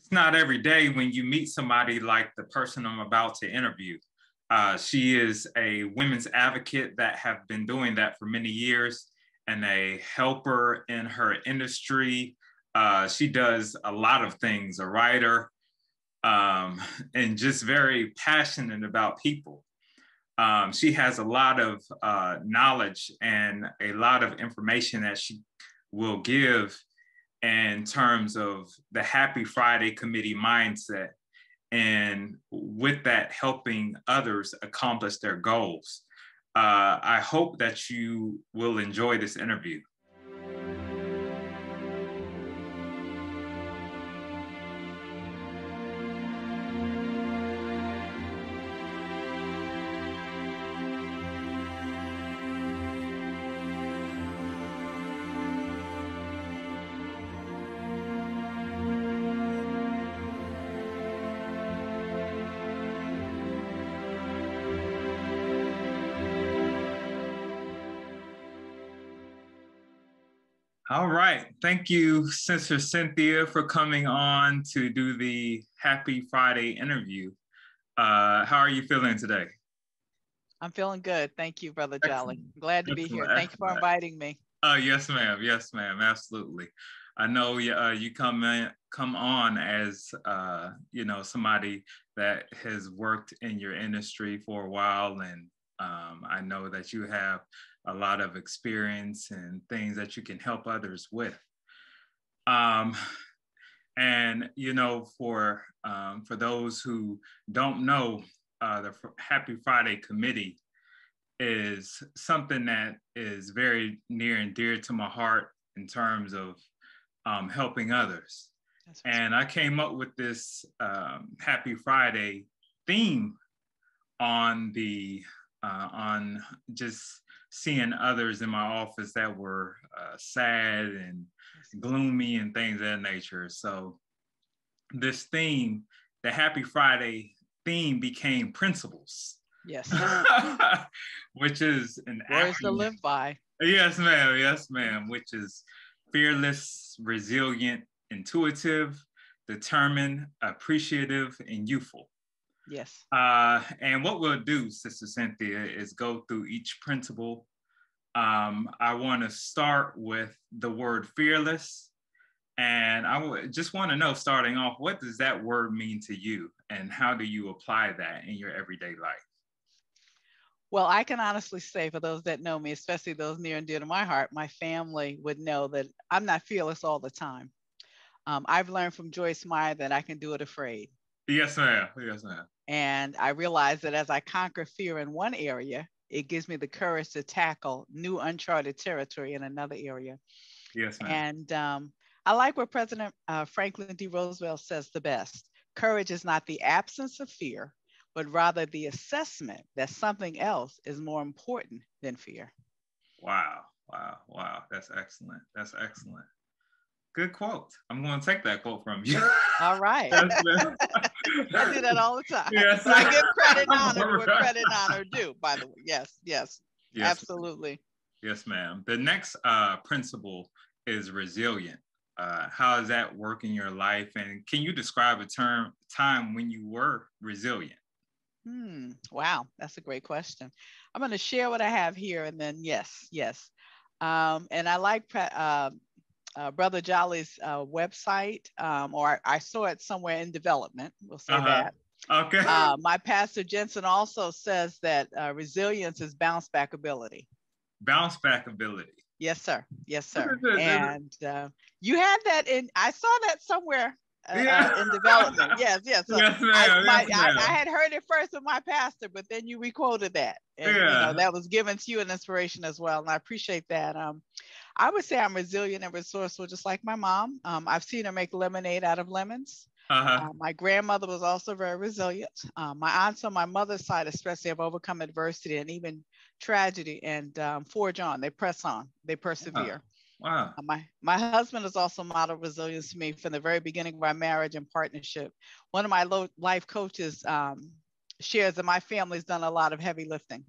It's not every day when you meet somebody like the person I'm about to interview. She is a women's advocate that have been doing that for many years and a helper in her industry. She does a lot of things, a writer, and just very passionate about people. She has a lot of knowledge and a lot of information that she will give in terms of the Happy Friday committee mindset, and with that, helping others accomplish their goals. I hope that you will enjoy this interview. All right. Thank you, Sister Cynthia, for coming on to do the Happy Friday interview. How are you feeling today? I'm feeling good. Thank you, Brother Jolly. Glad to be here. Excellent. Thank you for inviting me. Yes, ma'am. Yes, ma'am. Absolutely. I know you come on as somebody that has worked in your industry for a while, and I know that you have a lot of experience and things that you can help others with. And for those who don't know, the Happy Friday Committee is something that is very near and dear to my heart in terms of helping others. And I came up with this Happy Friday theme on just seeing others in my office that were sad and gloomy and things of that nature. So this theme, the Happy Friday theme, became principles. Yes. Which is an words to live by. Yes, ma'am. Yes, ma'am. Which is fearless, resilient, intuitive, determined, appreciative, and youthful. Yes. And what we'll do, Sister Cynthia, is go through each principle. I want to start with the word fearless. And I just want to know, starting off, what does that word mean to you? And how do you apply that in your everyday life? Well, I can honestly say, for those that know me, especially those near and dear to my heart, my family would know that I'm not fearless all the time. I've learned from Joyce Meyer that I can do it afraid. Yes, ma'am. Yes, ma'am. And I realize that as I conquer fear in one area, it gives me the courage to tackle new uncharted territory in another area. Yes, ma'am. And I like what President Franklin D. Roosevelt says the best. Courage is not the absence of fear, but rather the assessment that something else is more important than fear. Wow, wow, wow. That's excellent. That's excellent. Good quote. I'm going to take that quote from you. All right. I do that all the time. Yes. But I give credit and honor where credit and honor due, by the way. Yes, yes, absolutely. Yes, ma'am. The next principle is resilient. How does that work in your life? And can you describe a time when you were resilient? Wow, that's a great question. I'm going to share what I have here, and then yes. And I like Brother Jolly's website, or I saw it somewhere in development. We'll say that. Okay. My pastor Jensen also says that resilience is bounce back ability. Bounce back ability. Yes, sir. Yes, sir. And you had that I saw that somewhere in development. Yes. So yes, ma'am. I had heard it first with my pastor, but then you requoted that. And that was given to you an inspiration as well. And I appreciate that. I would say I'm resilient and resourceful, just like my mom. I've seen her make lemonade out of lemons. My grandmother was also very resilient. My aunts on my mother's side especially have overcome adversity and even tragedy and forge on. They press on. They persevere. Wow. My husband has also modeled resilience to me from the very beginning of our marriage and partnership. One of my life coaches shares that my family's done a lot of heavy lifting.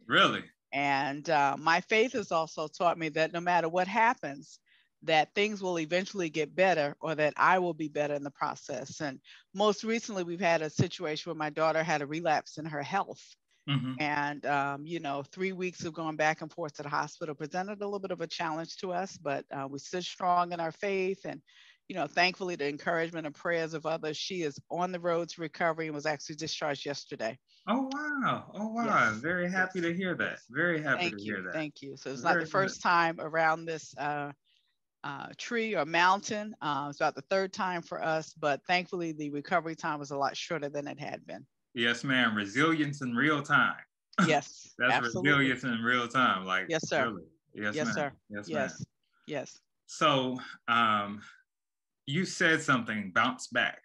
Really? And my faith has also taught me that no matter what happens, that things will eventually get better, or that I will be better in the process. And most recently, we've had a situation where my daughter had a relapse in her health. Mm-hmm. And, 3 weeks of going back and forth to the hospital presented a little bit of a challenge to us, but we stood strong in our faith. And, thankfully, the encouragement and prayers of others, she is on the road to recovery and was actually discharged yesterday. Oh, wow. Oh, wow. Yes. I'm very happy to hear that. Yes. Very happy to Thank you. hear that. Thank you. So it's not Very the first time around this tree or mountain. It's about the third time for us, but thankfully the recovery time was a lot shorter than it had been. Yes, ma'am. Resilience in real time. Yes, That's absolutely. resilience in real time. Like, yes, sir. really. Yes, Yes, ma'am. sir. Yes, Yes. ma'am. Yes. So, you said something, bounce back.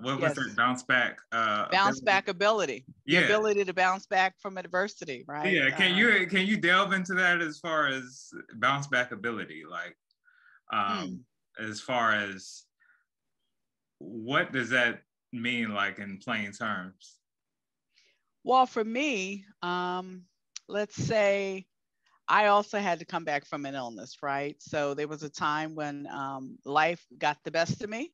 What was it? Bounce back. Bounce back ability. The Yeah. ability to bounce back from adversity, right? Yeah. Can you delve into that as far as bounce back ability? Like, as far as what does that mean, like in plain terms? Well, for me, let's say I also had to come back from an illness, right? So there was a time when life got the best of me,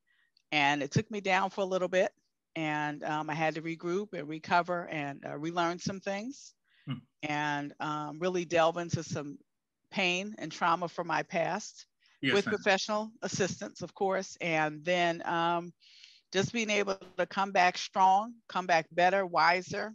and it took me down for a little bit, and I had to regroup and recover and relearn some things, and really delve into some pain and trauma from my past, with professional assistance, of course, and then just being able to come back strong, come back better, wiser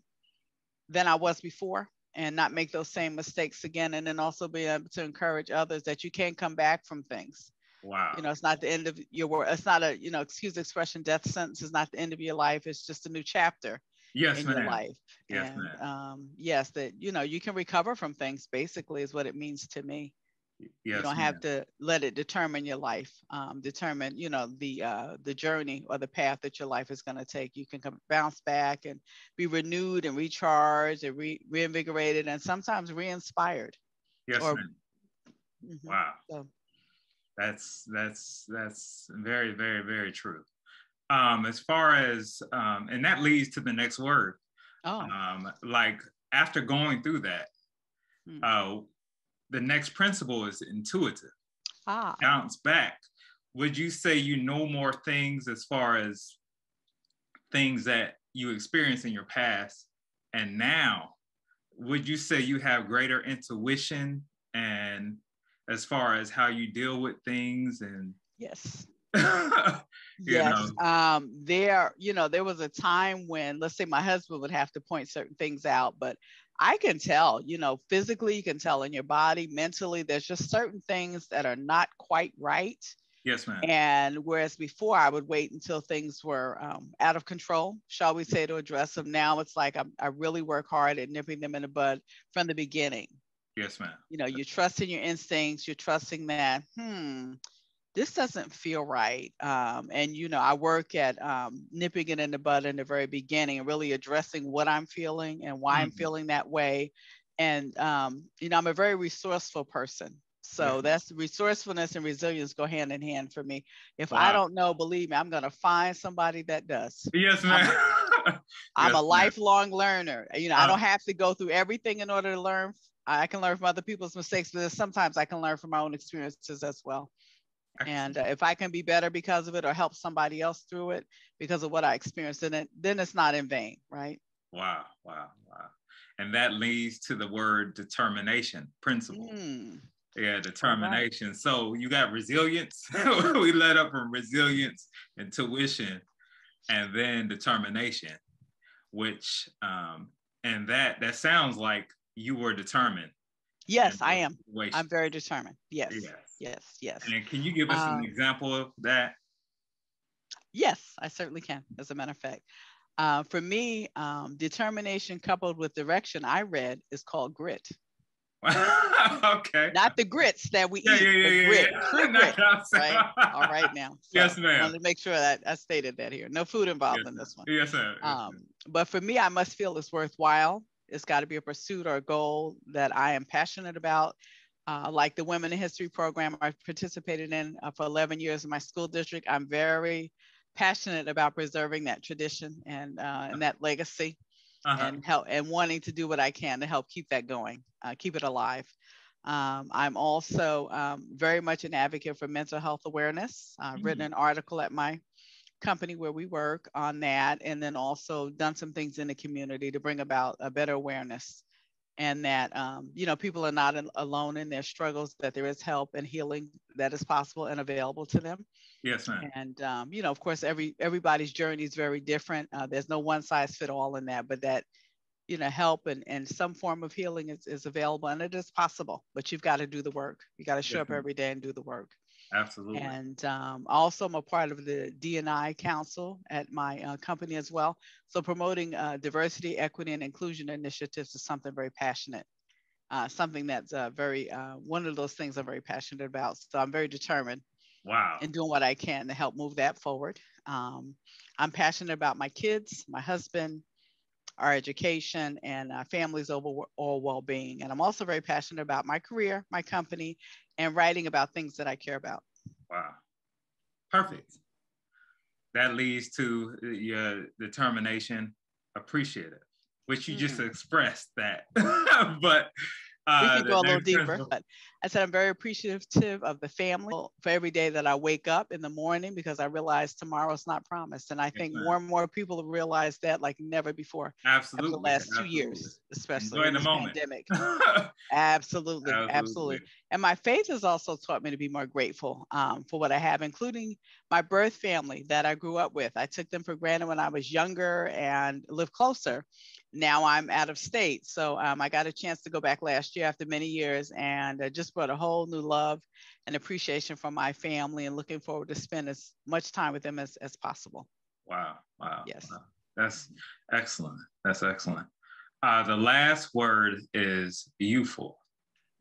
than I was before, and not make those same mistakes again. And then also be able to encourage others that you can come back from things. Wow. It's not the end of your work. It's not a, excuse the expression, death sentence is not the end of your life. It's just a new chapter in your life. Yes, and yes, that, you can recover from things, basically, is what it means to me. Yes, you don't have to let it determine your life, determine, the journey or the path that your life is going to take. You can bounce back and be renewed and recharged and reinvigorated, and sometimes re-inspired. Yes, ma'am. Wow. So. That's very, very, very true. As far as, and that leads to the next word. Like after going through that, the next principle is intuitive. Bounce back. Would you say you know more things as far as things that you experienced in your past, and now would you say you have greater intuition and as far as how you deal with things? And yes. Yes. There was a time when, let's say, my husband would have to point certain things out, but I can tell, physically, you can tell in your body, mentally, there's just certain things that are not quite right. Yes, ma'am. And whereas before I would wait until things were out of control, shall we say, to address them. Now it's like I really work hard at nipping them in the bud from the beginning. Yes, ma'am. You're trusting your instincts. You're trusting that, this doesn't feel right. And, I work at nipping it in the bud in the very beginning and really addressing what I'm feeling and why I'm feeling that way. And, I'm a very resourceful person. So that's resourcefulness and resilience go hand in hand for me. If I don't know, believe me, I'm going to find somebody that does. Yes, ma'am. I'm a lifelong learner. I don't have to go through everything in order to learn. I can learn from other people's mistakes, but sometimes I can learn from my own experiences as well. Excellent. And if I can be better because of it, or help somebody else through it because of what I experienced in it, then it's not in vain, right? Wow. And that leads to the word determination, principle. Yeah, determination. Right. So you got resilience. We led up from resilience, intuition, and then determination, which, and that sounds like you were determined. Yes, I am. I'm very determined. Yes. And can you give us an example of that? Yes, I certainly can, as a matter of fact. For me, determination coupled with direction, I read, is called grit. Okay. Not the grits that we eat, but grit. True grit. Right? All right now. So yes, ma'am. I wanted to make sure that I stated that here. No food involved in this one. Yes, ma'am. But for me, I must feel it's worthwhile. It's got to be a pursuit or a goal that I am passionate about. Like the Women in History program I participated in for 11 years in my school district. I'm very passionate about preserving that tradition and that legacy, and wanting to do what I can to help keep that going, keep it alive. I'm also very much an advocate for mental health awareness. I've written an article at my company where we work on that, and then also done some things in the community to bring about a better awareness, and that people are not alone in their struggles, that there is help and healing that is possible and available to them. Yes, ma'am. And of course, everybody's journey is very different. There's no one size fit all in that, but that help and some form of healing is available, and it is possible, but you've got to do the work. You got to show up every day and do the work. Absolutely. And also I'm a part of the D&I Council at my company as well. So promoting diversity, equity, and inclusion initiatives is something very passionate, something that's very, one of those things I'm very passionate about. So I'm very determined in doing what I can to help move that forward. I'm passionate about my kids, my husband, our education, and families' overall well-being. And I'm also very passionate about my career, my company, and writing about things that I care about. Wow. Perfect. That leads to your determination, appreciative, which you just expressed that. But we could go a little deeper, but I said I'm very appreciative of the family for every day that I wake up in the morning, because I realize tomorrow's not promised. And I think more and more people have realized that like never before. Absolutely. After the last 2 years, especially enjoy in the this moment. pandemic. Absolutely. And my faith has also taught me to be more grateful for what I have, including my birth family that I grew up with. I took them for granted when I was younger and lived closer. Now I'm out of state. So I got a chance to go back last year after many years, and just brought a whole new love and appreciation for my family, and looking forward to spend as much time with them as possible. Wow. Yes. Wow. That's excellent. That's excellent. The last word is youthful.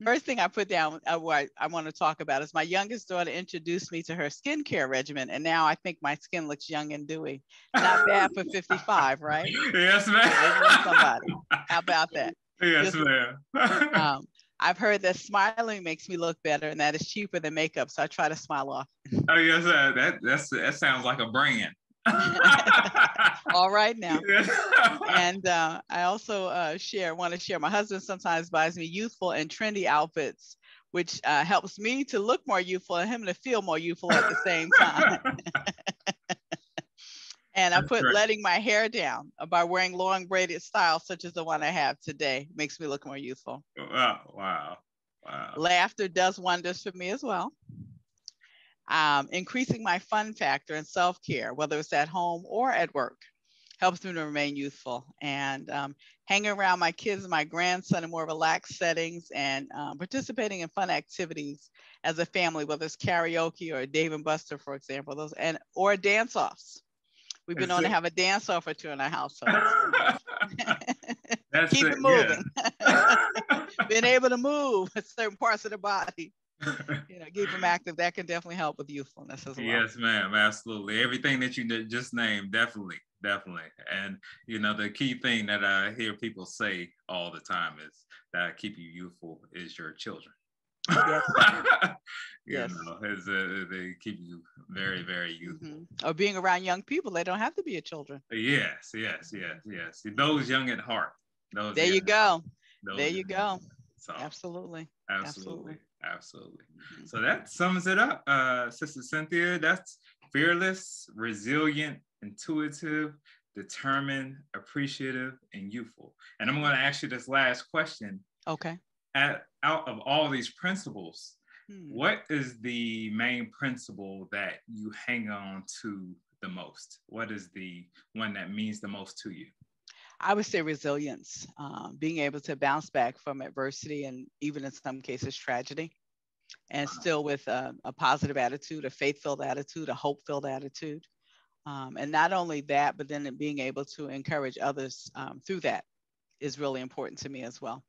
First thing I put down what I want to talk about is my youngest daughter introduced me to her skincare regimen, and now I think my skin looks young and dewy. Not bad for 55, right? Yes, ma'am. Somebody. How about that? Yes, ma'am. I've heard that smiling makes me look better, and that is cheaper than makeup, so I try to smile off. Oh, yes, that sounds like a brand. All right now. And I also want to share, my husband sometimes buys me youthful and trendy outfits, which helps me to look more youthful and him to feel more youthful at the same time. And I put letting my hair down by wearing long braided styles, such as the one I have today, makes me look more youthful. Wow. Laughter does wonders for me as well. Increasing my fun factor and self-care, whether it's at home or at work, helps me to remain youthful. And hanging around my kids and my grandson in more relaxed settings, and participating in fun activities as a family, whether it's karaoke or Dave and Buster, for example, or dance-offs. We've been on to have a dance-off or two in our household. Keep it moving. Yeah. Being able to move certain parts of the body. Keep them active. That can definitely help with youthfulness as well. Yes, ma'am. Absolutely. Everything that you just named, definitely. And, the key thing that I hear people say all the time is that keep you youthful is your children. Yes. They keep you very, very youthful. Or being around young people, they don't have to be your children. Yes. Those young at heart. There you go. So, Absolutely. So that sums it up, Sister Cynthia. That's fearless, resilient, intuitive, determined, appreciative, and youthful. And I'm going to ask you this last question. Okay. Out of all these principles, what is the main principle that you hang on to the most? What is the one that means the most to you? I would say resilience, being able to bounce back from adversity and even in some cases tragedy, and still with a positive attitude, a faith-filled attitude, a hope-filled attitude. And not only that, but then being able to encourage others through that is really important to me as well.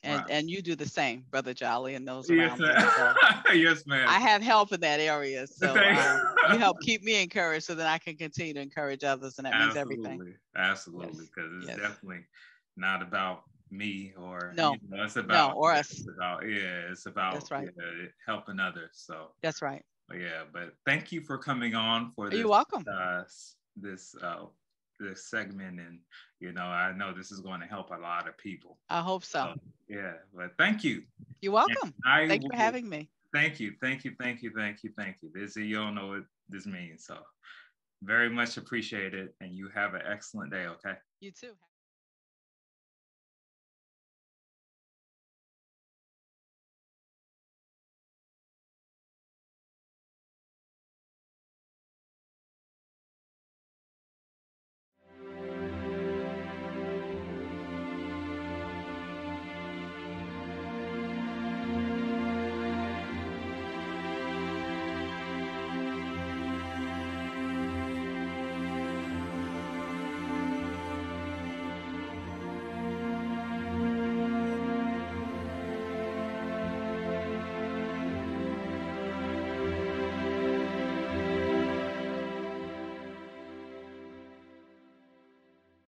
And you do the same, Brother Jolly, and those around you. So yes, ma'am. I have help in that area. So you help keep me encouraged so that I can continue to encourage others. And that means everything. Absolutely. Because it's definitely not about me or it's about us. It's about that's right. Helping others. So that's right. But thank you for coming on for this. You're welcome. This this segment, and I know this is going to help a lot of people. I hope so. Yeah, but thank you. You're welcome. Thank you for having me. Thank you. You don't know what this means, so very much appreciated, and you have an excellent day. Okay. You too.